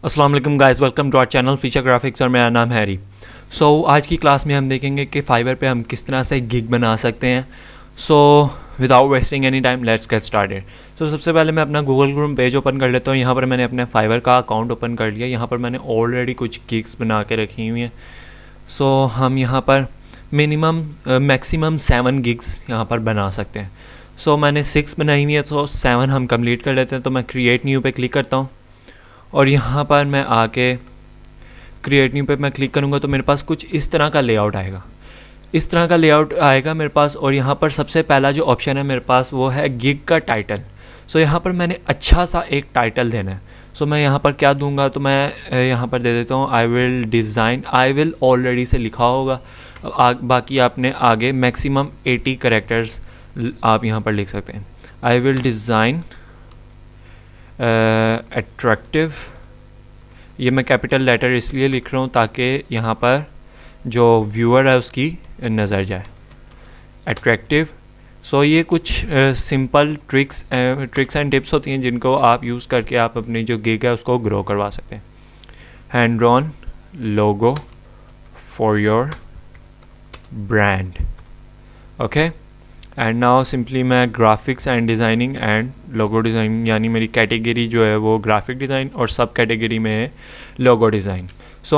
अस्सलाम वालेकुम guys, welcome to our channel feature graphics और मेरा नाम हैरी। आज की क्लास में हम देखेंगे कि फाइवर पे हम किस तरह से गिग बना सकते हैं। Without wasting any time let's get started. सबसे पहले मैं अपना गूगल क्रोम पेज ओपन कर लेता हूँ। यहाँ पर मैंने अपने फाइवर का अकाउंट ओपन कर लिया। यहाँ पर मैंने ऑलरेडी कुछ गिग्स बना के रखी हुई हैं। हम यहाँ पर मिनिमम मैक्सिमम 7 गिग्स यहाँ पर बना सकते हैं। मैंने 6 बनाई हुई है, 7 हम कंप्लीट कर लेते हैं। तो मैं क्रिएट न्यू पे क्लिक करता हूँ और यहाँ पर मैं आके क्रिएट न्यू पे मैं क्लिक करूँगा तो मेरे पास कुछ इस तरह का लेआउट आएगा। इस तरह का लेआउट आएगा मेरे पास। और यहाँ पर सबसे पहला जो ऑप्शन है मेरे पास वो है गिग का टाइटल। यहाँ पर मैंने अच्छा सा एक टाइटल देना है। मैं यहाँ पर क्या दूंगा, तो मैं यहाँ पर दे देता हूँ I will design. I will already से लिखा होगा, बाकी आपने आगे मैक्सिमम 80 कैरेक्टर्स आप यहाँ पर लिख सकते हैं। I will design attractive. ये मैं कैपिटल लेटर इसलिए लिख रहा हूँ ताकि यहाँ पर जो व्यूअर है उसकी नज़र जाए। अट्रैक्टिव। ये कुछ सिंपल ट्रिक्स एंड टिप्स होती हैं जिनको आप यूज़ करके आप अपनी जो गिग है उसको ग्रो करवा सकते हैं। Hand drawn logo for your brand. Okay, and now simply मैं graphics and designing and logo designing, यानी मेरी कैटेगरी जो है वो ग्राफिक डिज़ाइन और सब कैटेगरी में है लोगो डिज़ाइन।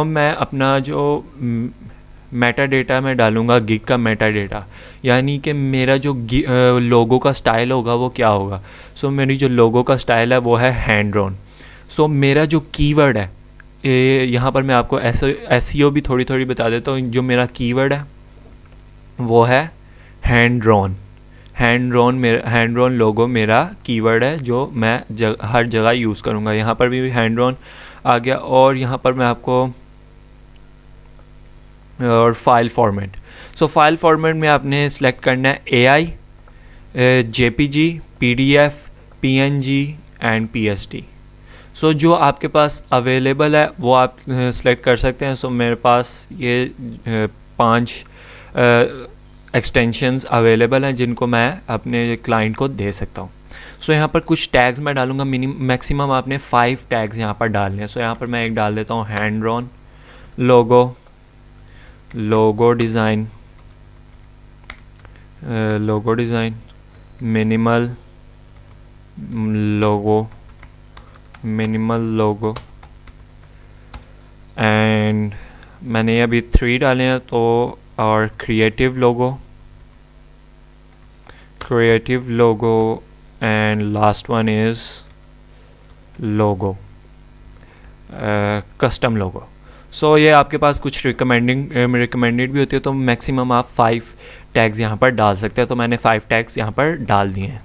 मैं अपना जो मेटा डेटा मैं डालूँगा गिग का मेटा डेटा, यानी कि मेरा जो लोगो का स्टाइल होगा वो क्या होगा। मेरी जो लोगो का स्टाइल है वो है हैंड ड्रॉन। मेरा जो कीवर्ड है यहाँ पर मैं आपको एसईओ भी थोड़ी थोड़ी बता देता हूँ। जो मेरा कीवर्ड है वो है हैंड ड्रॉन। हैंड ड्रॉन लोगो मेरा कीवर्ड है जो मैं हर जगह यूज़ करूँगा। यहाँ पर भी हैंड ड्रॉन आ गया। और यहाँ पर मैं आपको और फाइल फॉर्मेट। फाइल फॉर्मेट में आपने सेलेक्ट करना है AI, JPG, PDF, PNG and PSD। जो आपके पास अवेलेबल है वो आप सेलेक्ट कर सकते हैं। मेरे पास ये 5 एक्सटेंशंस अवेलेबल हैं जिनको मैं अपने क्लाइंट को दे सकता हूँ। यहाँ पर कुछ टैग्स मैं डालूँगा। मैक्सिमम आपने 5 टैग्स यहाँ पर डालने हैं। यहाँ पर मैं एक डाल देता हूँ hand drawn logo design minimal logo and मैंने अभी 3 डाले हैं। और creative logo and last one is logo custom logo. ये आपके पास कुछ रिकमेंडेड भी होती है। तो मैक्सिमम आप 5 टैग्स यहाँ पर डाल सकते हैं। तो मैंने 5 टैग्स यहाँ पर डाल दिए हैं।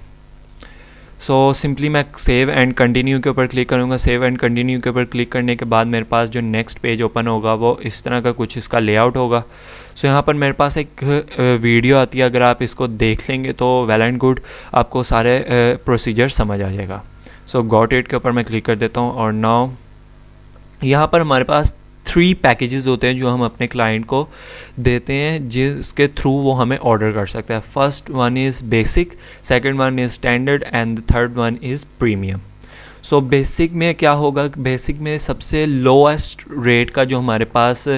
सिंपली मैं सेव एंड कंटिन्यू के ऊपर क्लिक करूँगा। सेव एंड कंटिन्यू के ऊपर क्लिक करने के बाद मेरे पास जो नेक्स्ट पेज ओपन होगा वो इस तरह का कुछ इसका लेआउट होगा। यहाँ पर मेरे पास एक वीडियो आती है। अगर आप इसको देख लेंगे तो वेल एंड गुड, आपको सारे प्रोसीजर समझ आ जाएगा। गॉट इट के ऊपर मैं क्लिक कर देता हूँ। और नाउ यहाँ पर हमारे पास 3 पैकेजेस होते हैं जो हम अपने क्लाइंट को देते हैं, जिसके थ्रू वो हमें ऑर्डर कर सकता है। First one is basic, second one is standard and the third one is premium. Basic में क्या होगा, बेसिक में सबसे लोएस्ट रेट का जो हमारे पास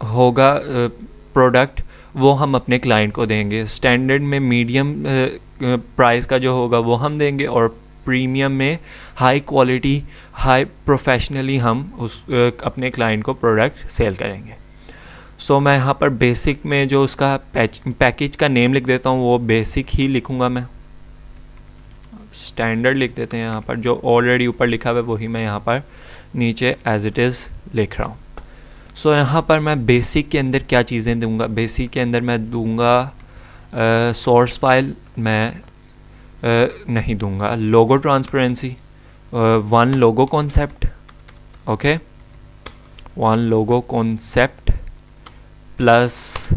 होगा प्रोडक्ट वो हम अपने क्लाइंट को देंगे। स्टैंडर्ड में मीडियम प्राइस का जो होगा वो हम देंगे। और प्रीमियम में हाई क्वालिटी हाई प्रोफेशनली हम अपने क्लाइंट को प्रोडक्ट सेल करेंगे। मैं यहाँ पर बेसिक में जो उसका पैकेज का नेम लिख देता हूँ वो बेसिक ही लिखूँगा। मैं स्टैंडर्ड लिख देते हैं। यहाँ पर जो ऑलरेडी ऊपर लिखा हुआ है वही मैं यहाँ पर नीचे एज इट इज़ लिख रहा हूँ। यहाँ पर मैं बेसिक के अंदर क्या चीज़ें दूँगा, बेसिक के अंदर मैं दूँगा सोर्स फाइल मैं नहीं दूंगा। Logo transparency, 1 logo concept, okay, 1 logo concept plus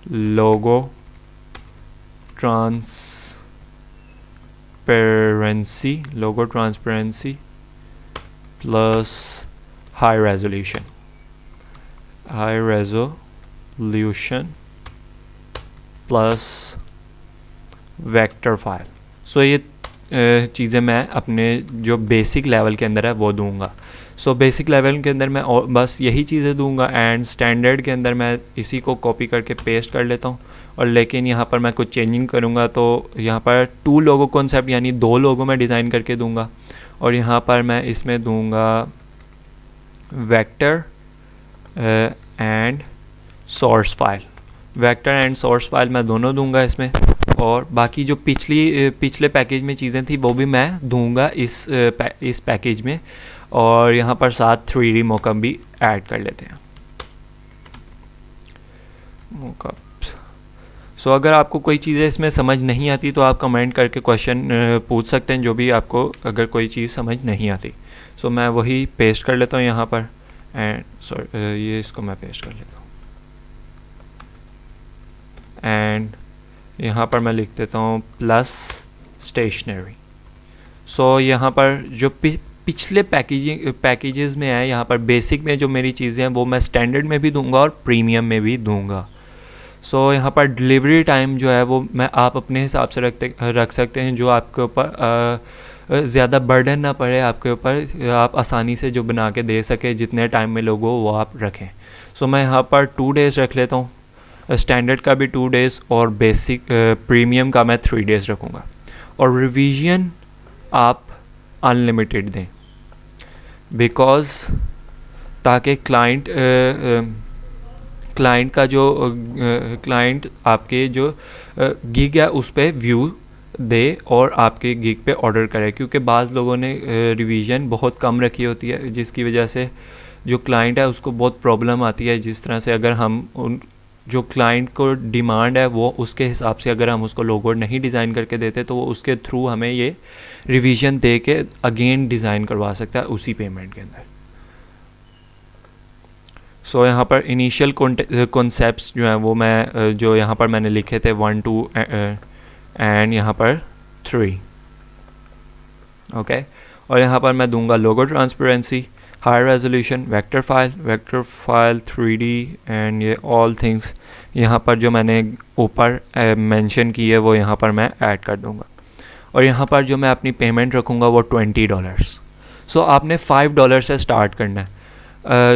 logo transparency plus high resolution plus vector file. ये चीज़ें मैं अपने जो बेसिक लेवल के अंदर है वो दूंगा। सो बेसिक लेवल के अंदर मैं बस यही चीज़ें दूंगा एंड स्टैंडर्ड के अंदर मैं इसी को कॉपी करके पेस्ट कर लेता हूँ। और लेकिन यहाँ पर मैं कुछ चेंजिंग करूँगा, तो यहाँ पर 2 लोगो कॉन्सेप्ट यानी 2 लोगो मैं डिज़ाइन करके दूंगा। और यहाँ पर मैं इसमें दूंगा vector and source file, vector and source file मैं दोनों दूंगा इसमें। और बाकी जो पिछले पैकेज में चीज़ें थी वो भी मैं दूंगा इस पैकेज में। और यहाँ पर साथ 3D मॉकअप भी ऐड कर लेते हैं, मॉकअप। सो अगर आपको कोई चीज़ें इसमें समझ नहीं आती तो आप कमेंट करके क्वेश्चन पूछ सकते हैं, जो भी आपको अगर कोई चीज़ समझ नहीं आती। सो मैं वही पेस्ट कर लेता हूँ यहाँ पर एंड ये इसको मैं पेस्ट कर लेता हूँ एंड यहाँ पर मैं लिख देता हूँ प्लस स्टेशनरी। सो यहाँ पर जो पिछले पैकेजेस में है, यहाँ पर बेसिक में जो मेरी चीज़ें हैं वो मैं स्टैंडर्ड में भी दूंगा और प्रीमियम में भी दूंगा। सो यहाँ पर डिलीवरी टाइम जो है वो मैं आप अपने हिसाब से रख सकते हैं, जो आपके ऊपर ज़्यादा बर्डन ना पड़े आपके ऊपर, आप आसानी से जो बना के दे सके, जितने टाइम में लोगो वो आप रखें। सो मैं यहाँ पर 2 डेज़ रख लेता हूँ, स्टैंडर्ड का भी 2 डेज़ और बेसिक प्रीमियम का मैं 3 डेज़ रखूँगा। और रिवीजन आप अनलिमिटेड दें, बिकॉज़ ताकि क्लाइंट का जो क्लाइंट आपके जो गिग है उस पर व्यू दे और आपके गिग पे ऑर्डर करे। क्योंकि बाज़ लोगों ने रिवीजन बहुत कम रखी होती है, जिसकी वजह से जो क्लाइंट है उसको बहुत प्रॉब्लम आती है। जिस तरह से अगर हम उन जो क्लाइंट को डिमांड है वो उसके हिसाब से अगर हम उसको लोगो नहीं डिज़ाइन करके देते तो वो उसके थ्रू हमें ये रिवीजन दे के अगेन डिज़ाइन करवा सकता है उसी पेमेंट के अंदर। सो यहाँ पर इनिशियल कॉन्सेप्ट्स जो हैं वो मैं जो यहाँ पर मैंने लिखे थे 1 2 एंड यहाँ पर 3, ओके। और यहाँ पर मैं दूंगा logo transparency, high resolution, vector file 3D and ये ऑल थिंग्स यहाँ पर जो मैंने ऊपर मेंशन की है वो यहाँ पर मैं ऐड कर दूँगा। और यहाँ पर जो मैं अपनी पेमेंट रखूँगा वो $20। सो आपने $5 से स्टार्ट करना है,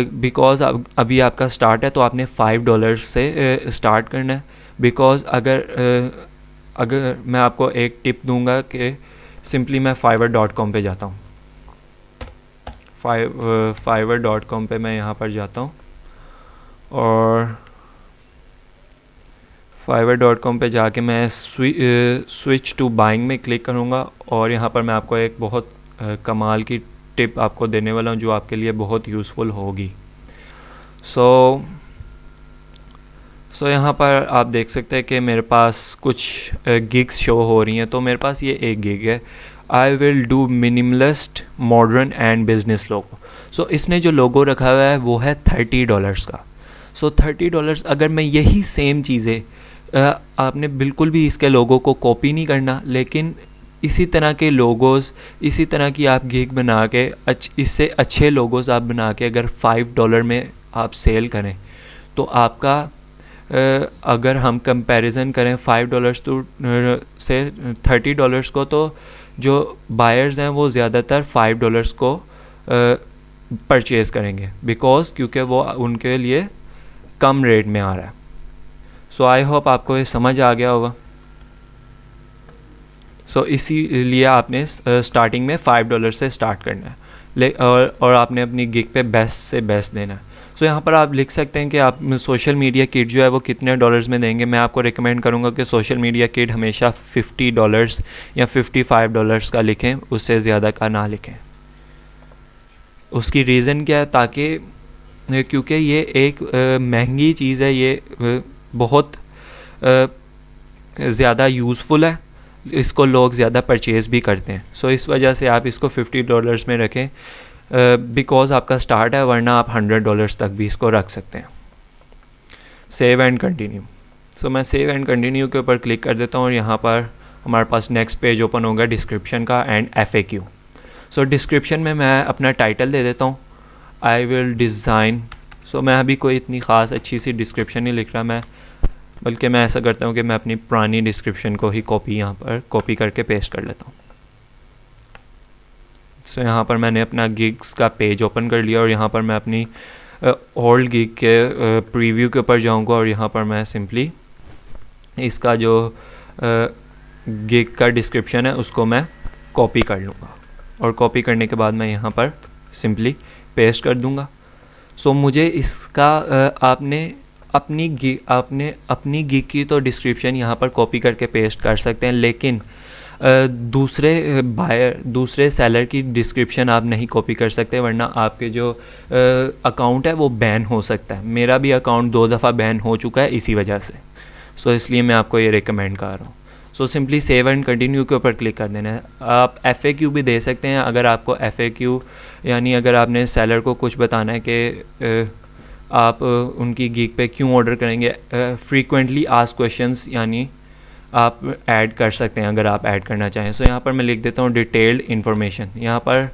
बिकॉज़ अभी आपका स्टार्ट है तो आपने $5 से स्टार्ट करना है। बिकॉज़ अगर मैं आपको एक टिप दूंगा कि सिंपली मैं fiverr.com पे जाता हूँ, fiverr.com पे मैं यहाँ पर जाता हूँ और fiverr.com पे जाके मैं स्विच टू बाइंग में क्लिक करूँगा। और यहाँ पर मैं आपको एक बहुत कमाल की टिप आपको देने वाला हूँ जो आपके लिए बहुत यूज़फुल होगी। सो यहाँ पर आप देख सकते हैं कि मेरे पास कुछ गिग्स शो हो रही हैं। तो मेरे पास ये एक गिग है, I will do minimalist modern and business logo. So इसने जो लोगो रखा हुआ है वो है $30 का। सो $30 अगर मैं यही सेम चीज़ें आपने बिल्कुल भी इसके लोगो को कॉपी नहीं करना, लेकिन इसी तरह के लोगोस, इसी तरह की आप गिग बना के इससे अच्छे लोगोस आप बना के अगर $5 में आप सेल करें तो आपका अगर हम कंपैरिजन करें $5 तो से $30 को, तो जो बायर्स हैं वो ज़्यादातर $5 को परचेज़ करेंगे, बिकॉज़ क्योंकि वो उनके लिए कम रेट में आ रहा है। सो आई होप आपको ये समझ आ गया होगा। सो इसीलिए आपने स्टार्टिंग में $5 से स्टार्ट करना है और आपने अपनी गिग पे बेस्ट से बेस्ट देना है। सो यहाँ पर आप लिख सकते हैं कि आप सोशल मीडिया किट जो है वो कितने डॉलर्स में देंगे। मैं आपको रिकमेंड करूँगा कि सोशल मीडिया किट हमेशा $50 या $55 का लिखें, उससे ज़्यादा का ना लिखें। उसकी रीज़न क्या है, ताकि क्योंकि ये एक महंगी चीज़ है, ये बहुत ज़्यादा यूज़फुल है, इसको लोग ज़्यादा परचेज़ भी करते हैं। सो इस वजह से आप इसको $50 में रखें, बिकॉज़ आपका स्टार्ट है, वरना आप $100 तक भी इसको रख सकते हैं। Save and continue. सो मैं सेव एंड कंटिन्यू के ऊपर क्लिक कर देता हूँ और यहाँ पर हमारे पास नेक्स्ट पेज ओपन होगा डिस्क्रिप्शन का एंड FAQ। सो डिस्क्रिप्शन में मैं अपना टाइटल दे देता हूँ, आई विल डिज़ाइन। सो मैं अभी कोई इतनी ख़ास अच्छी सी डिस्क्रिप्शन नहीं लिख रहा, मैं बल्कि मैं ऐसा करता हूँ कि मैं अपनी पुरानी डिस्क्रिप्शन को ही यहाँ पर कॉपी करके पेस्ट कर लेता हूँ। सो यहाँ पर मैंने अपना गिग्स का पेज ओपन कर लिया और यहाँ पर मैं अपनी ओल्ड गिग के प्रीव्यू के ऊपर जाऊँगा और यहाँ पर मैं सिंपली इसका जो गिग का डिस्क्रिप्शन है उसको मैं कॉपी कर लूँगा और कॉपी करने के बाद मैं यहाँ पर सिंपली पेस्ट कर दूँगा। सो मुझे इसका आपने अपनी गिग की तो डिस्क्रिप्शन यहाँ पर कॉपी करके पेस्ट कर सकते हैं, लेकिन दूसरे सेलर की डिस्क्रिप्शन आप नहीं कॉपी कर सकते, वरना आपके जो अकाउंट है वो बैन हो सकता है। मेरा भी अकाउंट 2 दफ़ा बैन हो चुका है इसी वजह से। सो इसलिए मैं आपको ये रिकमेंड कर रहा हूँ। So simply save and continue के ऊपर क्लिक कर देना है। आप FAQ भी दे सकते हैं अगर आपको FAQ यानी अगर आपने सेलर को कुछ बताना है कि आप उनकी गिग पे क्यों ऑर्डर करेंगे, फ्रीक्वेंटली आस्क्ड क्वेश्चंस यानी आप ऐड कर सकते हैं अगर आप ऐड करना चाहें। सो यहाँ पर मैं लिख देता हूँ डिटेल्ड इन्फॉर्मेशन। यहाँ पर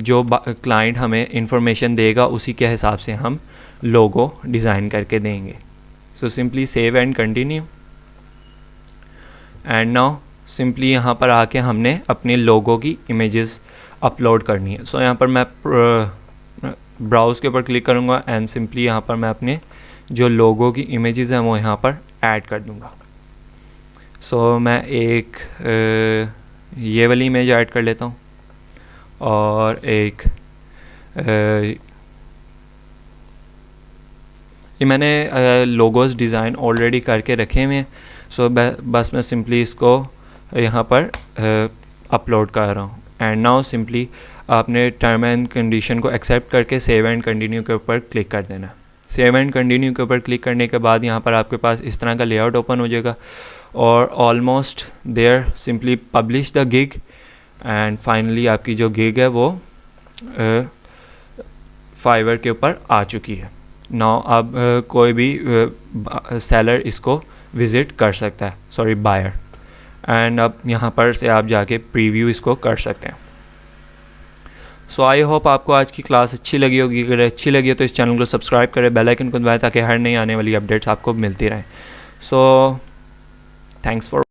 जो क्लाइंट हमें इंफॉर्मेशन देगा उसी के हिसाब से हम लोगो डिज़ाइन करके देंगे। So simply save and continue and now simply यहाँ पर आके हमने अपने लोगो की इमेजेस अपलोड करनी है। सो यहाँ पर मैं ब्राउज़ के ऊपर क्लिक करूँगा एंड सिंपली यहाँ पर मैं अपने जो लोगो की इमेजेस हैं वो यहाँ पर ऐड कर दूँगा। सो मैं एक ये वाली इमेज ऐड कर लेता हूँ और एक ये मैंने लोगोस डिज़ाइन ऑलरेडी करके रखे हुए हैं। सो बस मैं सिंपली इसको यहाँ पर अपलोड कर रहा हूँ एंड नाउ सिंपली आपने टर्म एंड कंडीशन को एक्सेप्ट करके सेव एंड कंटिन्यू के ऊपर क्लिक कर देना। सेव एंड कंटिन्यू के ऊपर क्लिक करने के बाद यहाँ पर आपके पास इस तरह का लेआउट ओपन हो जाएगा और almost there simply publish the gig and finally आपकी जो गिग है वो फाइवर के ऊपर आ चुकी है। नाउ अब कोई भी सेलर इसको विज़िट कर सकता है, सॉरी बायर, एंड अब यहाँ पर से आप जाके प्रीव्यू इसको कर सकते हैं। सो आई होप आपको आज की क्लास अच्छी लगी होगी। अगर अच्छी लगी है तो इस चैनल को सब्सक्राइब करें, बेल आइकन को दबाएं ताकि हर नई आने वाली अपडेट्स आपको मिलती रहें। So thanks for